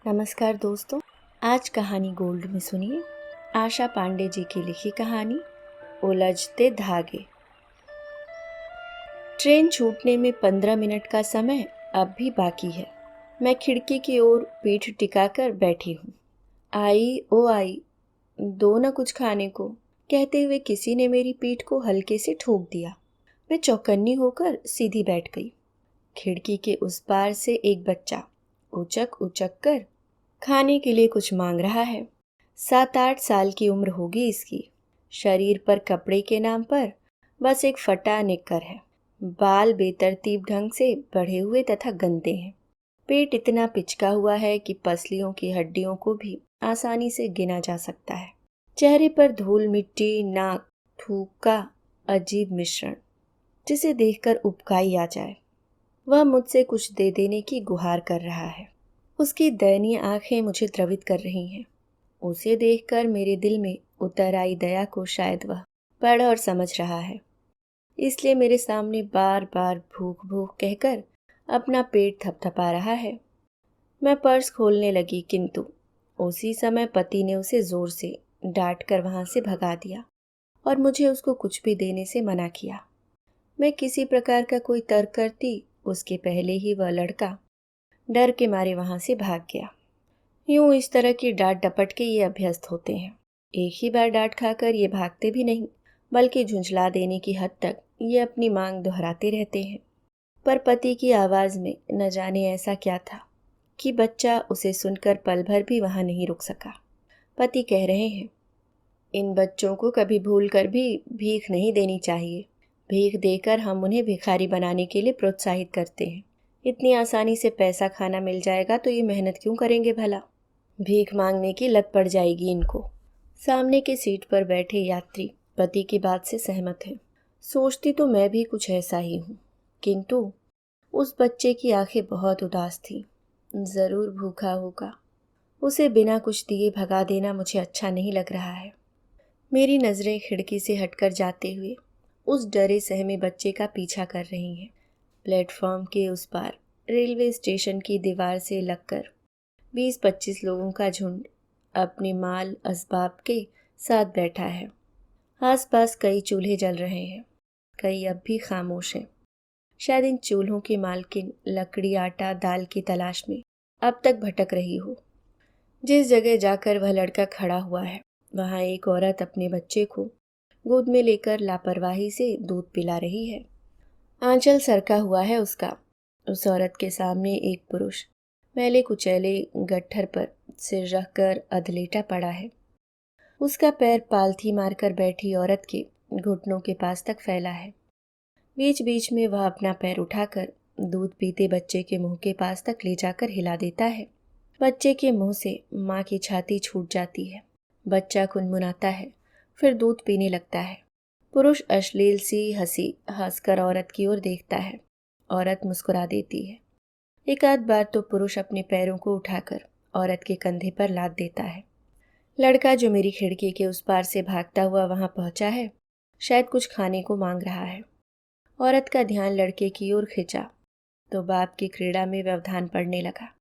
नमस्कार दोस्तों। आज कहानी गोल्ड में सुनिए आशा पांडे जी की लिखी कहानी उलझते धागे। ट्रेन छूटने में 15 मिनट का समय अब भी बाकी है। मैं खिड़की की ओर पीठ टिकाकर बैठी हूँ। आई ओ आई, दो न कुछ खाने को, कहते हुए किसी ने मेरी पीठ को हल्के से ठोक दिया। मैं चौकन्नी होकर सीधी बैठ गई। खिड़की के उस पार से एक बच्चा उचक उचक कर खाने के लिए कुछ मांग रहा है। 7-8 साल की उम्र होगी इसकी। शरीर पर कपड़े के नाम पर बस एक फटा निक्कर है। बाल बेतरतीब ढंग से बढ़े हुए तथा गंदे हैं। पेट इतना पिचका हुआ है कि पसलियों की हड्डियों को भी आसानी से गिना जा सकता है। चेहरे पर धूल मिट्टी, नाक, थूक का अजीब मिश्रण, जिसे देखकर उबकाई आ जाए। वह मुझसे कुछ दे देने की गुहार कर रहा है। उसकी दयनीय आंखें मुझे द्रवित कर रही हैं। उसे देखकर मेरे दिल में उतर आई दया को शायद वह पढ़ और समझ रहा है। इसलिए मेरे सामने बार बार भूख भूख कहकर अपना पेट थपथपा रहा है। मैं पर्स खोलने लगी, किंतु उसी समय पति ने उसे जोर से डांट कर वहां से भगा दिया और मुझे उसको कुछ भी देने से मना किया। मैं किसी प्रकार का कोई तर्क करती, उसके पहले ही वह लड़का डर के मारे वहां से भाग गया। यूं इस तरह की डांट डपट के ये अभ्यस्त होते हैं। एक ही बार डांट खाकर ये भागते भी नहीं, बल्कि झुंझला देने की हद तक ये अपनी मांग दोहराते रहते हैं। पर पति की आवाज में न जाने ऐसा क्या था कि बच्चा उसे सुनकर पल भर भी वहां नहीं रुक सका। पति कह रहे हैं, इन बच्चों को कभी भूल कर भी भीख नहीं देनी चाहिए। भीख देकर हम उन्हें भिखारी बनाने के लिए प्रोत्साहित करते हैं। इतनी आसानी से पैसा खाना मिल जाएगा तो ये मेहनत क्यों करेंगे भला। भीख मांगने की लत पड़ जाएगी इनको। सामने की सीट पर बैठे यात्री पति की बात से सहमत हैं। सोचती तो मैं भी कुछ ऐसा ही हूँ, किंतु उस बच्चे की आंखें बहुत उदास थीं। जरूर भूखा होगा। उसे बिना कुछ दिए भगा देना मुझे अच्छा नहीं लग रहा है। मेरी नजरें खिड़की से हटकर जाते हुए उस डरे सहमे बच्चे का पीछा कर रही हैं। प्लेटफॉर्म के उस पार रेलवे स्टेशन की दीवार से लगकर 20-25 लोगों का झुंड अपने माल असबाब के साथ बैठा है। आसपास कई चूल्हे जल रहे हैं, कई अब भी खामोश हैं। शायद इन चूल्हों की मालकिन लकड़ी, आटा, दाल की तलाश में अब तक भटक रही हो। जिस जगह जाकर वह लड़का खड़ा हुआ है, वहां एक औरत अपने बच्चे को गोद में लेकर लापरवाही से दूध पिला रही है। आंचल सरका हुआ है उसका। उस औरत के सामने एक पुरुष मैले कुचैले गट्ठर पर सिर रखकर अधलेटा पड़ा है। उसका पैर पालथी मारकर बैठी औरत के घुटनों के पास तक फैला है। बीच बीच में वह अपना पैर उठाकर दूध पीते बच्चे के मुंह के पास तक ले जाकर हिला देता है। बच्चे के मुंह से माँ की छाती छूट जाती है। बच्चा कुनमुनाता है, फिर दूध पीने लगता है। पुरुष अश्लील सी हंसी हंसकर औरत की ओर देखता है। औरत मुस्कुरा देती है। एक आध बार तो पुरुष अपने पैरों को उठाकर औरत के कंधे पर लाद देता है। लड़का जो मेरी खिड़की के उस पार से भागता हुआ वहां पहुंचा है, शायद कुछ खाने को मांग रहा है। औरत का ध्यान लड़के की ओर खिंचा तो बाप की क्रीड़ा में व्यवधान पड़ने लगा।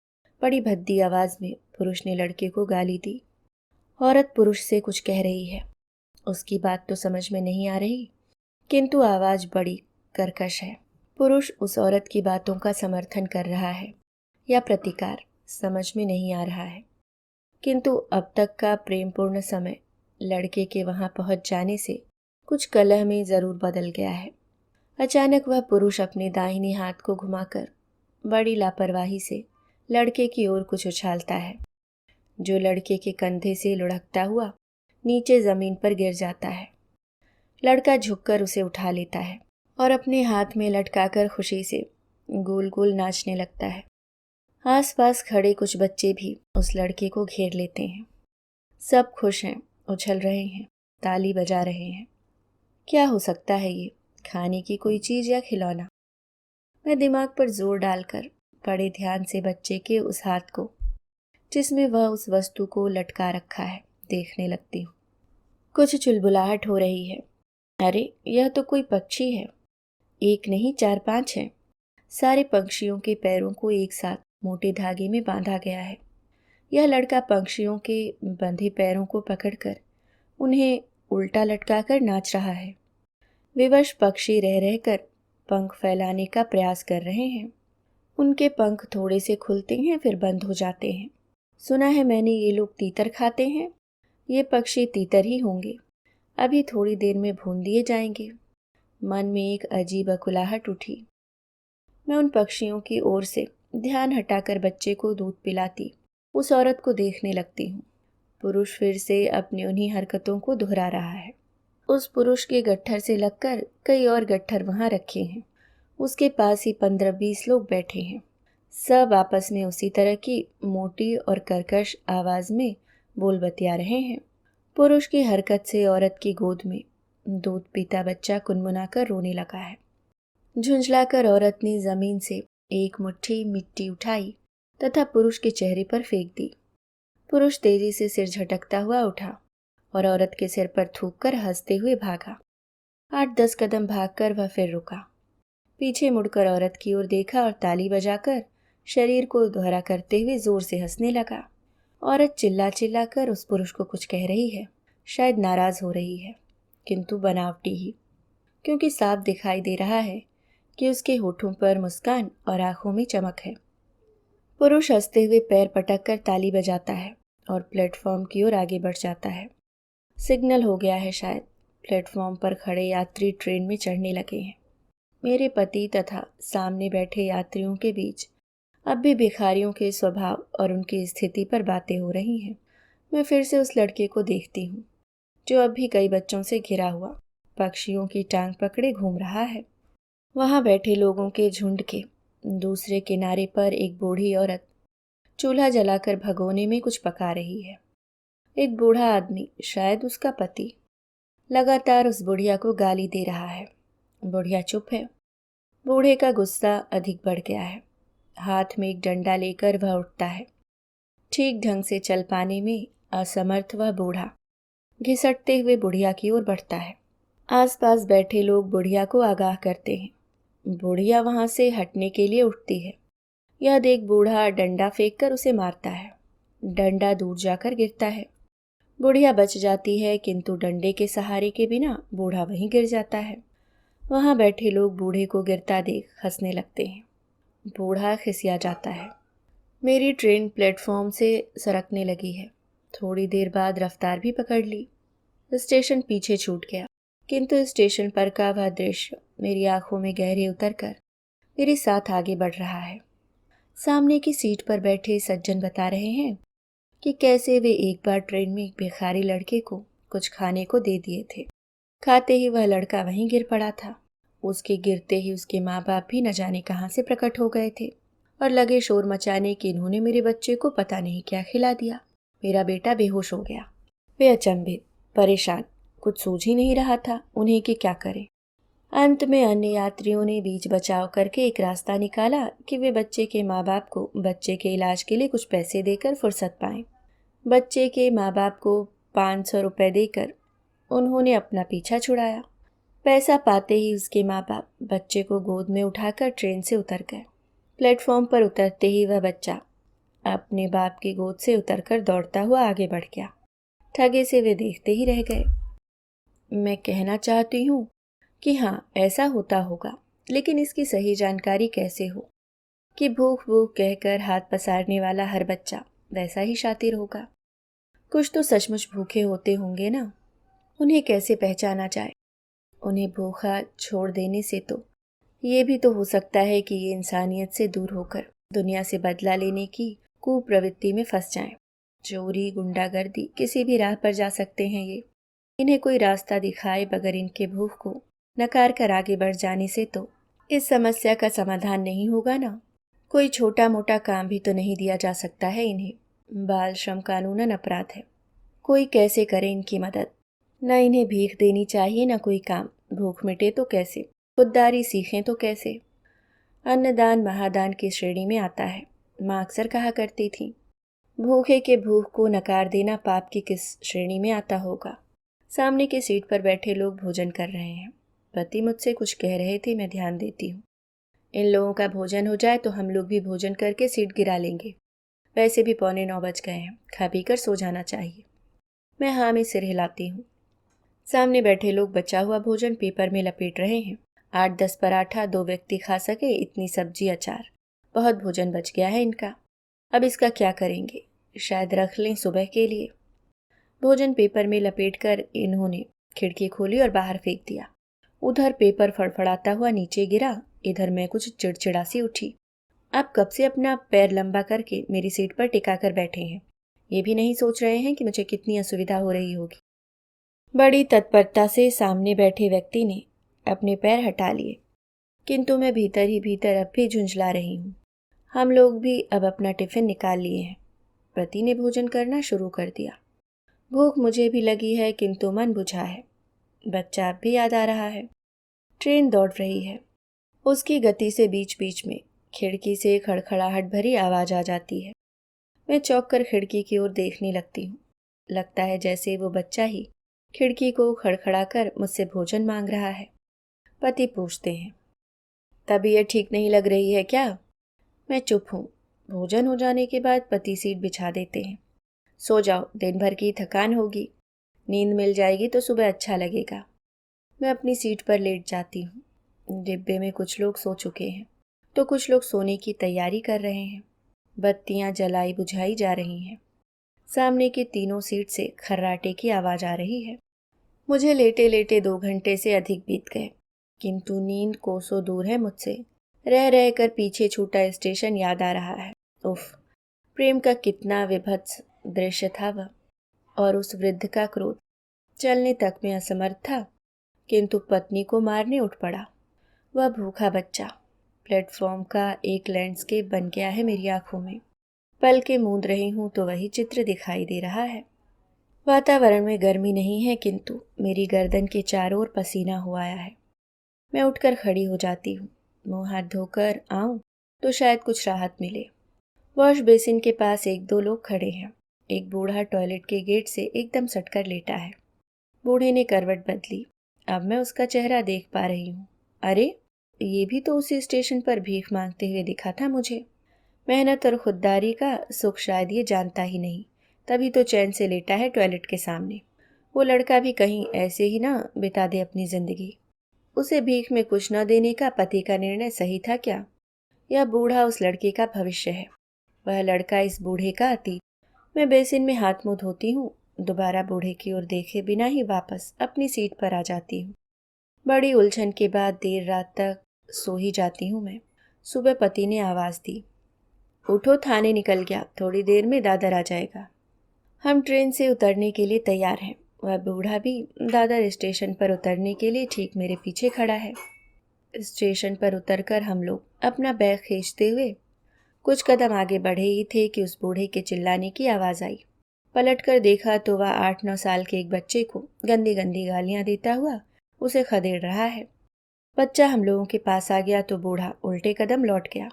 बड़ी भद्दी आवाज में पुरुष ने लड़के को गाली दी। औरत पुरुष से कुछ कह रही है। उसकी बात तो समझ में नहीं आ रही, किंतु आवाज बड़ी कर्कश है। पुरुष उस औरत की बातों का समर्थन कर रहा है या प्रतिकार, समझ में नहीं आ रहा है। किंतु अब तक का प्रेमपूर्ण समय लड़के के वहां पहुंच जाने से कुछ कलह में जरूर बदल गया है। अचानक वह पुरुष अपने दाहिने हाथ को घुमाकर बड़ी लापरवाही से लड़के की ओर कुछ उछालता है, जो लड़के के कंधे से लुढ़कता हुआ नीचे जमीन पर गिर जाता है। लड़का झुककर उसे उठा लेता है और अपने हाथ में लटकाकर खुशी से गोल गोल नाचने लगता है। आसपास खड़े कुछ बच्चे भी उस लड़के को घेर लेते हैं। सब खुश हैं, उछल रहे हैं, ताली बजा रहे हैं। क्या हो सकता है ये? खाने की कोई चीज या खिलौना? मैं दिमाग पर जोर डालकर बड़े ध्यान से बच्चे के उस हाथ को, जिसमें वह उस वस्तु को लटका रखा है, देखने लगती हूँ। कुछ चुलबुलाहट हो रही है। अरे, यह तो कोई पक्षी है। एक नहीं, 4-5 हैं। सारे पक्षियों के पैरों को एक साथ मोटे धागे में बांधा गया है। यह लड़का पक्षियों के बंधे पैरों को पकड़कर उन्हें उल्टा लटकाकर नाच रहा है। विवश पक्षी रह रहकर पंख फैलाने का प्रयास कर रहे हैं। उनके पंख थोड़े से खुलते हैं फिर बंद हो जाते हैं। सुना है मैंने ये लोग तीतर खाते हैं। ये पक्षी तीतर ही होंगे। अभी थोड़ी देर में भून दिए जाएंगे। मन में एक अजीब अकुलाहट उठी। मैं उन पक्षियों की ओर से ध्यान हटाकर बच्चे को दूध पिलाती उस औरत को देखने लगती हूँ। पुरुष फिर से अपनी उन्हीं हरकतों को दोहरा रहा है। उस पुरुष के गट्ठर से लगकर कई और गट्ठर वहां रखे हैं। उसके पास ही 15-20 लोग बैठे हैं। सब आपस में उसी तरह की मोटी और कर्कश आवाज में बोल बतिया रहे हैं। पुरुष की हरकत से औरत की गोद में दूध पीता बच्चा कुनमुनाकर रोने लगा है। झुंझलाकर औरत ने जमीन से एक मुट्ठी मिट्टी उठाई तथा पुरुष के चेहरे पर फेंक दी। पुरुष तेजी से सिर झटकता हुआ उठा और औरत के सिर पर थूककर हंसते हुए भागा। 8-10 कदम भागकर वह फिर रुका। पीछे मुड़कर औरत की ओर देखा और ताली बजाकर शरीर को दोहरा करते हुए जोर से हंसने लगा। औरत चिल्ला चिल्ला कर उस पुरुष को कुछ कह रही है। शायद नाराज हो रही है, किंतु बनावटी ही, क्योंकि साफ दिखाई दे रहा है कि उसके होठों पर मुस्कान और आंखों में चमक है। पुरुष हंसते हुए पैर पटक कर ताली बजाता है और प्लेटफॉर्म की ओर आगे बढ़ जाता है। सिग्नल हो गया है शायद। प्लेटफॉर्म पर खड़े यात्री ट्रेन में चढ़ने लगे हैं। मेरे पति तथा सामने बैठे यात्रियों के बीच अब भी भिखारियों के स्वभाव और उनकी स्थिति पर बातें हो रही हैं। मैं फिर से उस लड़के को देखती हूँ जो अब भी कई बच्चों से घिरा हुआ पक्षियों की टांग पकड़े घूम रहा है। वहाँ बैठे लोगों के झुंड के दूसरे किनारे पर एक बूढ़ी औरत चूल्हा जलाकर भगोने में कुछ पका रही है। एक बूढ़ा आदमी, शायद उसका पति, लगातार उस बुढ़िया को गाली दे रहा है। बुढ़िया चुप है। बूढ़े का गुस्सा अधिक बढ़ गया है। हाथ में एक डंडा लेकर वह उठता है। ठीक ढंग से चल पाने में असमर्थ वह बूढ़ा घिसटते हुए बुढ़िया की ओर बढ़ता है। आसपास बैठे लोग बुढ़िया को आगाह करते हैं। बुढ़िया वहां से हटने के लिए उठती है। यह देख बूढ़ा डंडा फेंककर उसे मारता है। डंडा दूर जाकर गिरता है। बुढ़िया बच जाती है, किंतु डंडे के सहारे के बिना बूढ़ा वहीं गिर जाता है। वहां बैठे लोग बूढ़े को गिरता देख हंसने लगते हैं। बूढ़ा खिसिया जाता है। मेरी ट्रेन प्लेटफॉर्म से सरकने लगी है। थोड़ी देर बाद रफ्तार भी पकड़ ली। स्टेशन पीछे छूट गया, किंतु स्टेशन पर का वह दृश्य मेरी आंखों में गहरे उतरकर मेरे साथ आगे बढ़ रहा है। सामने की सीट पर बैठे सज्जन बता रहे हैं कि कैसे वे एक बार ट्रेन में एक भिखारी लड़के को कुछ खाने को दे दिए थे। खाते ही वह लड़का वहीं गिर पड़ा था। उसके गिरते ही उसके माँ बाप भी न जाने कहाँ से प्रकट हो गए थे और लगे शोर मचाने कि इन्होंने मेरे बच्चे को पता नहीं क्या खिला दिया। मेरा बेटा बेहोश हो गया। वे अचंभित, परेशान, कुछ सूझ ही नहीं रहा था उन्हें कि क्या करें। अंत में अन्य यात्रियों ने बीच बचाव करके एक रास्ता निकाला कि वे बच्चे के माँ बाप को बच्चे के इलाज के लिए कुछ पैसे देकर फुर्सत पाएं। बच्चे के माँ बाप को 500 रुपये देकर उन्होंने अपना पीछा छुड़ाया। पैसा पाते ही उसके माँ बाप बच्चे को गोद में उठाकर ट्रेन से उतर गए। प्लेटफॉर्म पर उतरते ही वह बच्चा अपने बाप की गोद से उतरकर दौड़ता हुआ आगे बढ़ गया। ठगे से वे देखते ही रह गए। मैं कहना चाहती हूँ कि हाँ, ऐसा होता होगा, लेकिन इसकी सही जानकारी कैसे हो कि भूख भूख कहकर हाथ पसारने वाला हर बच्चा वैसा ही शातिर होगा। कुछ तो सचमुच भूखे होते होंगे ना। उन्हें कैसे पहचाना जाए। उन्हें भूखा छोड़ देने से तो ये भी तो हो सकता है कि ये इंसानियत से दूर होकर दुनिया से बदला लेने की कुप्रवृत्ति में फंस जाएं। चोरी, गुंडागर्दी, किसी भी राह पर जा सकते हैं ये। इन्हें कोई रास्ता दिखाए बगैर इनके भूख को नकार कर आगे बढ़ जाने से तो इस समस्या का समाधान नहीं होगा ना। कोई छोटा मोटा काम भी तो नहीं दिया जा सकता है इन्हें। बाल श्रम कानूनन अपराध है। कोई कैसे करे इनकी मदद। न इन्हें भीख देनी चाहिए न कोई काम। भूख मिटे तो कैसे, खुददारी सीखें तो कैसे। अन्नदान महादान की श्रेणी में आता है। माँ अक्सर कहा करती थी। भूखे के भूख को नकार देना पाप की किस श्रेणी में आता होगा। सामने की सीट पर बैठे लोग भोजन कर रहे हैं। पति मुझसे कुछ कह रहे थे, मैं ध्यान देती हूँ। इन लोगों का भोजन हो जाए तो हम लोग भी भोजन करके सीट गिरा लेंगे। वैसे भी 8:45 बज गए हैं, खा पी कर सो जाना चाहिए। मैं हाँ में सिर हिलाती हूँ। सामने बैठे लोग बचा हुआ भोजन पेपर में लपेट रहे हैं। 8-10 पराठा 2 व्यक्ति खा सके, इतनी सब्जी अचार। बहुत भोजन बच गया है इनका। अब इसका क्या करेंगे? शायद रख लें सुबह के लिए। भोजन पेपर में लपेटकर इन्होंने खिड़की खोली और बाहर फेंक दिया। उधर पेपर फड़फड़ाता हुआ नीचे गिरा, इधर मैं कुछ चिड़चिड़ा सी उठी। अब कब से अपना पैर लंबा करके मेरी सीट पर टिका कर बैठे हैं। ये भी नहीं सोच रहे हैं कि मुझे कितनी असुविधा हो रही होगी। बड़ी तत्परता से सामने बैठे व्यक्ति ने अपने पैर हटा लिए, किंतु मैं भीतर ही भीतर अब भी झुंझला रही हूँ। हम लोग भी अब अपना टिफिन निकाल लिए हैं। पति ने भोजन करना शुरू कर दिया। भूख मुझे भी लगी है, किंतु मन बुझा है। बच्चा अब भी याद आ रहा है। ट्रेन दौड़ रही है। उसकी गति से बीच बीच में खिड़की से खड़खड़ाहट भरी आवाज आ जाती है। मैं चौंक कर खिड़की की ओर देखने लगती हूँ। लगता है जैसे वो बच्चा ही खिड़की को खड़खड़ा कर मुझसे भोजन मांग रहा है। पति पूछते हैं, तबीयत ठीक नहीं लग रही है क्या? मैं चुप हूँ। भोजन हो जाने के बाद पति सीट बिछा देते हैं। सो जाओ, दिन भर की थकान होगी, नींद मिल जाएगी तो सुबह अच्छा लगेगा। मैं अपनी सीट पर लेट जाती हूँ। डिब्बे में कुछ लोग सो चुके हैं तो कुछ लोग सोने की तैयारी कर रहे हैं। बत्तियां जलाई बुझाई जा रही हैं। सामने की तीनों सीट से खर्राटे की आवाज आ रही है। मुझे लेटे लेटे 2 घंटे से अधिक बीत गए, किंतु नींद कोसों दूर है मुझसे। रह रह कर पीछे छूटा स्टेशन याद आ रहा है। उफ, प्रेम का कितना विभत्स दृश्य था वह। और उस वृद्ध का क्रोध। चलने तक में असमर्थ था, किंतु पत्नी को मारने उठ पड़ा। वह भूखा बच्चा। प्लेटफॉर्म का एक लैंडस्केप बन गया है मेरी आंखों में। पल के मूंद रही हूं तो वही चित्र दिखाई दे रहा है। वातावरण में गर्मी नहीं है, किंतु मेरी गर्दन के चारों ओर पसीना हो आया है। मैं उठकर खड़ी हो जाती हूँ। मुंह हाथ धोकर आऊं तो शायद कुछ राहत मिले। वॉश बेसिन के पास 1-2 लोग खड़े हैं। एक बूढ़ा टॉयलेट के गेट से एकदम सटकर लेटा है। बूढ़े ने करवट बदली। अब मैं उसका चेहरा देख पा रही हूँ। अरे, ये भी तो उसी स्टेशन पर भीख मांगते हुए दिखा था मुझे। मेहनत और खुददारी का सुख शायद ये जानता ही नहीं, तभी तो चैन से लेटा है टॉयलेट के सामने। वो लड़का भी कहीं ऐसे ही ना बिता दे अपनी जिंदगी। उसे भीख में कुछ न देने का पति का निर्णय सही था क्या? यह बूढ़ा उस लड़के का भविष्य है, वह लड़का इस बूढ़े का अतीत। मैं बेसिन में हाथ मुंह धोती हूँ। दोबारा बूढ़े की ओर देखे बिना ही वापस अपनी सीट पर आ जाती हूँ। बड़ी उलझन के बाद देर रात तक सो ही जाती हूँ मैं। सुबह पति ने आवाज दी, उठो, थाने निकल गया, थोड़ी देर में दादर आ जाएगा। हम ट्रेन से उतरने के लिए तैयार हैं। वह बूढ़ा भी दादर स्टेशन पर उतरने के लिए ठीक मेरे पीछे खड़ा है। स्टेशन पर उतरकर हम लोग अपना बैग खींचते हुए कुछ कदम आगे बढ़े ही थे कि उस बूढ़े के चिल्लाने की आवाज़ आई। पलटकर देखा तो वह 8-9 साल के एक बच्चे को गंदी गंदी गालियां देता हुआ उसे खदेड़ रहा है। बच्चा हम लोगों के पास आ गया तो बूढ़ा उल्टे कदम लौट गया।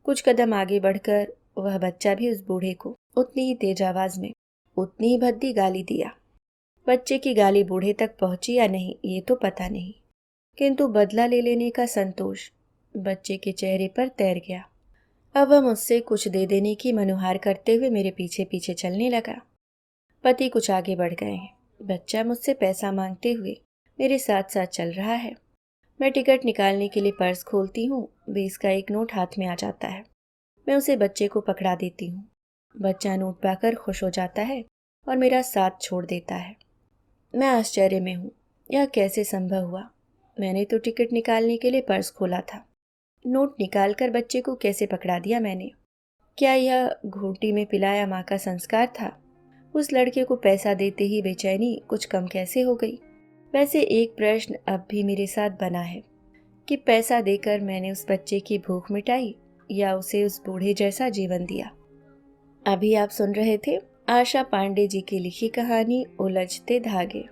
कुछ कदम आगे बढ़कर वह बच्चा भी उस बूढ़े को उतनी ही तेज आवाज में उतनी ही भद्दी गाली दिया। बच्चे की गाली बूढ़े तक पहुंची या नहीं ये तो पता नहीं, किंतु बदला ले लेने का संतोष बच्चे के चेहरे पर तैर गया। अब वह मुझसे कुछ दे देने की मनुहार करते हुए मेरे पीछे पीछे चलने लगा। पति कुछ आगे बढ़ गए हैं। बच्चा मुझसे पैसा मांगते हुए मेरे साथ साथ चल रहा है। मैं टिकट निकालने के लिए पर्स खोलती हूँ। 20 का एक नोट हाथ में आ जाता है। मैं उसे बच्चे को पकड़ा देती हूँ। बच्चा नोट पाकर खुश हो जाता है और मेरा साथ छोड़ देता है। मैं आश्चर्य में हूँ, यह कैसे संभव हुआ? मैंने तो टिकट निकालने के लिए पर्स खोला था। नोट निकालकर बच्चे को कैसे पकड़ा दिया मैंने? क्या यह घूंटी में पिलाया माँ का संस्कार था? उस लड़के को पैसा देते ही बेचैनी कुछ कम कैसे हो गई? वैसे एक प्रश्न अब भी मेरे साथ बना है कि पैसा देकर मैंने उस बच्चे की भूख मिटाई या उसे उस बूढ़े जैसा जीवन दिया। अभी आप सुन रहे थे आशा पांडे जी की लिखी कहानी उलझते धागे।